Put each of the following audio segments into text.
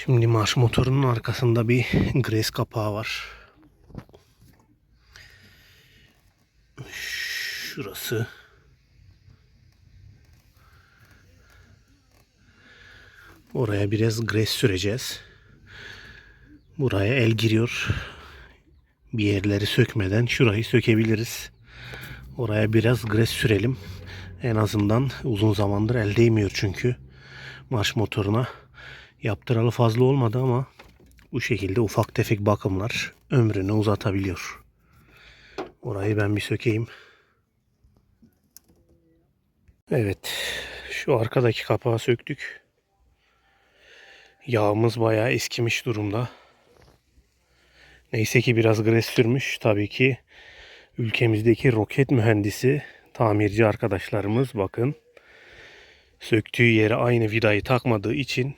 Şimdi marş motorunun arkasında bir gres kapağı var. Şurası. Oraya biraz gres süreceğiz. Buraya el giriyor. Bir yerleri sökmeden şurayı sökebiliriz. Oraya biraz gres sürelim. En azından uzun zamandır el değmiyor çünkü. Marş motoruna yaptıralı fazla olmadı ama bu şekilde ufak tefek bakımlar ömrünü uzatabiliyor. Orayı ben bir sökeyim. Evet. Şu arkadaki kapağı söktük. Yağımız bayağı eskimiş durumda. Neyse ki biraz gres sürmüş. Tabii ki ülkemizdeki roket mühendisi, tamirci arkadaşlarımız bakın. Söktüğü yere aynı vidayı takmadığı için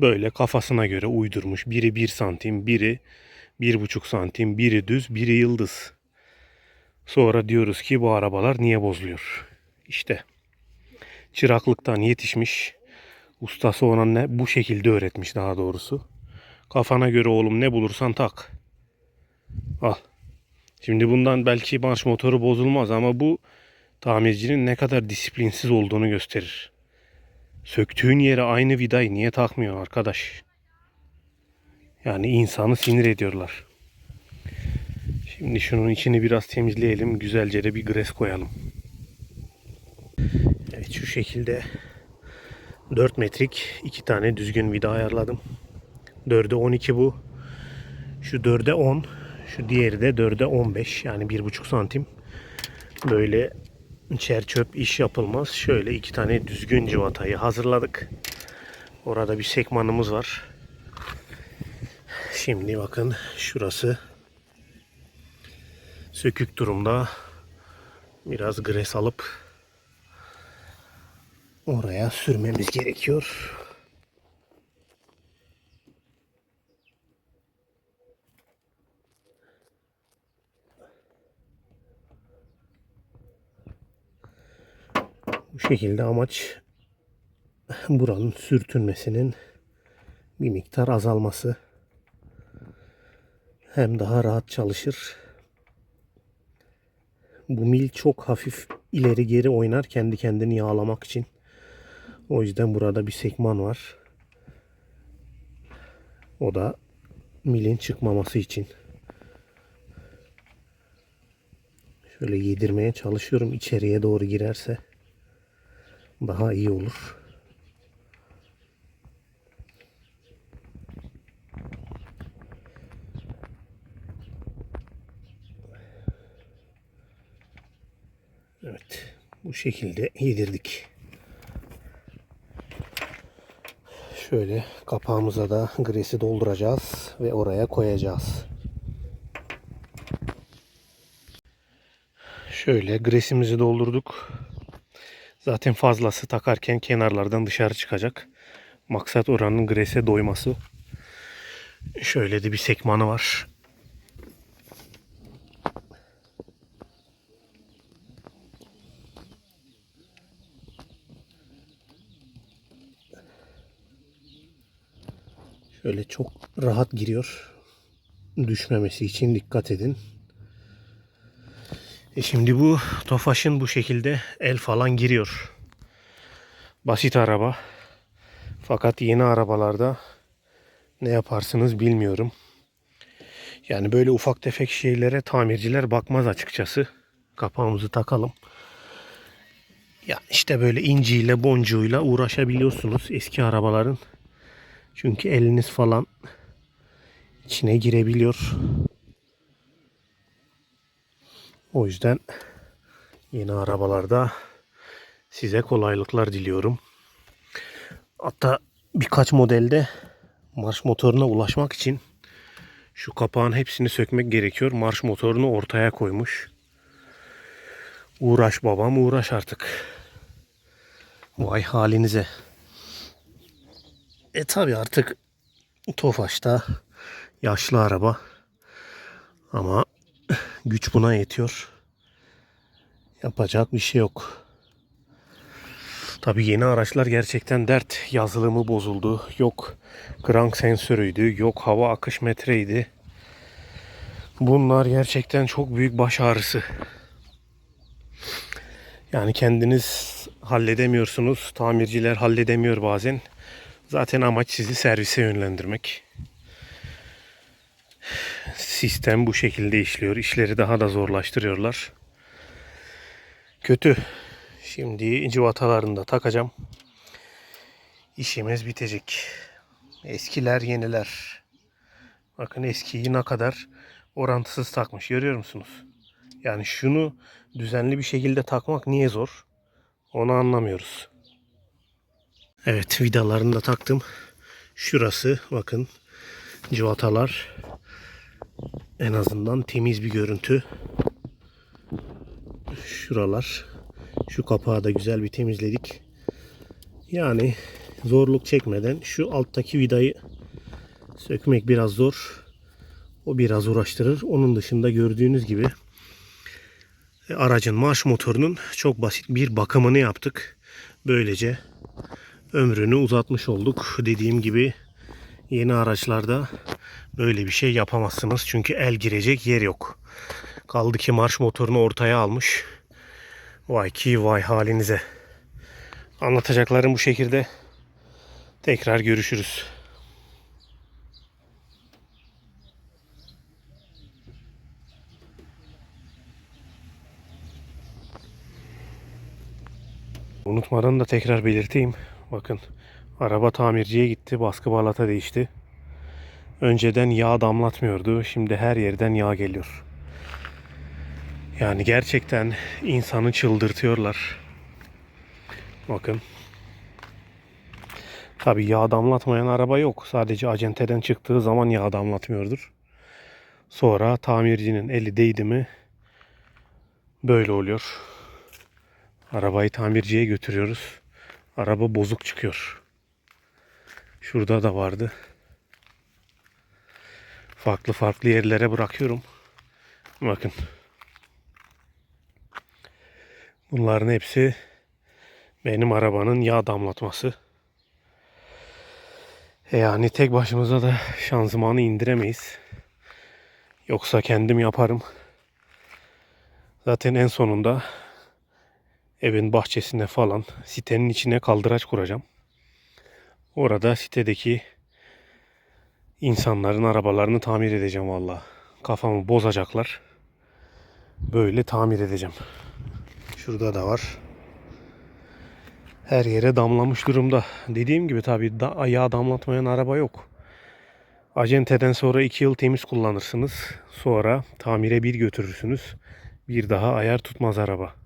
böyle kafasına göre uydurmuş. Biri 1 santim, biri 1,5 santim, biri düz, biri yıldız. Sonra diyoruz ki bu arabalar niye bozuluyor? İşte çıraklıktan yetişmiş. Ustası ona bu şekilde öğretmiş daha doğrusu. Kafana göre oğlum ne bulursan tak. Al. Şimdi bundan belki marş motoru bozulmaz ama bu tamircinin ne kadar disiplinsiz olduğunu gösterir. Söktüğün yere aynı vidayı niye takmıyor arkadaş? Yani insanı sinir ediyorlar. Şimdi şunun içini biraz temizleyelim. Güzelce de bir gres koyalım. Evet, şu şekilde 4 metrik 2 tane düzgün vida ayarladım. 4'e 12 bu. Şu 4'e 10. Şu diğeri de 4'e 15. Yani 1,5 santim. Böyle çer çöp iş yapılmaz. Şöyle 2 tane düzgün civatayı hazırladık. Orada bir sekmanımız var. Şimdi bakın şurası sökük durumda. Biraz gres alıp oraya sürmemiz gerekiyor. Bu şekilde amaç buranın sürtünmesinin bir miktar azalması. Hem daha rahat çalışır. Bu mil çok hafif ileri geri oynar kendi kendini yağlamak için. O yüzden burada bir sekman var. O da milin çıkmaması için. Şöyle yedirmeye çalışıyorum, içeriye doğru girerse daha iyi olur. Evet, bu şekilde yedirdik. Şöyle kapağımıza da gresi dolduracağız ve oraya koyacağız. Şöyle gresimizi doldurduk. Zaten fazlası takarken kenarlardan dışarı çıkacak. Maksat oranın grese doyması. Şöyle de bir sekmanı var. Şöyle çok rahat giriyor. Düşmemesi için dikkat edin. Şimdi bu Tofaş'ın bu şekilde el falan giriyor. Basit araba. Fakat yeni arabalarda ne yaparsınız bilmiyorum. Yani böyle ufak tefek şeylere tamirciler bakmaz açıkçası. Kapağımızı takalım. Ya işte böyle inciyle boncuğuyla uğraşabiliyorsunuz eski arabaların. Çünkü eliniz falan içine girebiliyor. O yüzden yeni arabalarda size kolaylıklar diliyorum. Hatta birkaç modelde marş motoruna ulaşmak için şu kapağın hepsini sökmek gerekiyor. Marş motorunu ortaya koymuş. Uğraş babam uğraş artık. Vay halinize. Tabi artık Tofaş'ta yaşlı araba. Ama güç buna yetiyor. Yapacak bir şey yok. Tabii yeni araçlar gerçekten dert. Yazılımı bozuldu. Yok krank sensörüydü. Yok hava akış metreydi. Bunlar gerçekten çok büyük baş ağrısı. Yani kendiniz halledemiyorsunuz. Tamirciler halledemiyor bazen. Zaten amaç sizi servise yönlendirmek. Sistem bu şekilde işliyor. İşleri daha da zorlaştırıyorlar. Kötü. Şimdi cıvatalarını da takacağım. İşimiz bitecek. Eskiler yeniler. Bakın eskiyi ne kadar orantısız takmış. Görüyor musunuz? Yani şunu düzenli bir şekilde takmak niye zor? Onu anlamıyoruz. Evet, vidalarını da taktım. Şurası bakın, cıvatalar en azından temiz bir görüntü. Şuralar, şu kapağı da güzel bir temizledik. Yani zorluk çekmeden şu alttaki vidayı sökmek biraz zor. O biraz uğraştırır. Onun dışında gördüğünüz gibi aracın marş motorunun çok basit bir bakımını yaptık. Böylece ömrünü uzatmış olduk. Dediğim gibi yeni araçlarda böyle bir şey yapamazsınız. Çünkü el girecek yer yok. Kaldı ki marş motorunu ortaya almış. Vay ki vay halinize. Anlatacaklarım bu şekilde. Tekrar görüşürüz. Unutmadan da tekrar belirteyim. Bakın araba tamirciye gitti. Baskı balata değişti. Önceden yağ damlatmıyordu. Şimdi her yerden yağ geliyor. Yani gerçekten insanı çıldırtıyorlar. Bakın. Tabii yağ damlatmayan araba yok. Sadece acenteden çıktığı zaman yağ damlatmıyordur. Sonra tamircinin eli değdi mi böyle oluyor. Arabayı tamirciye götürüyoruz. Araba bozuk çıkıyor. Şurada da vardı. Farklı farklı yerlere bırakıyorum. Bakın. Bunların hepsi benim arabanın yağ damlatması. Yani tek başımıza da şanzımanı indiremeyiz. Yoksa kendim yaparım. Zaten en sonunda evin bahçesine falan sitenin içine kaldıraç kuracağım. Orada sitedeki insanların arabalarını tamir edeceğim valla. Kafamı bozacaklar. Böyle tamir edeceğim. Şurada da var. Her yere damlamış durumda. Dediğim gibi tabii yağ damlatmayan araba yok. Acenteden sonra 2 yıl temiz kullanırsınız. Sonra tamire bir götürürsünüz. Bir daha ayar tutmaz araba.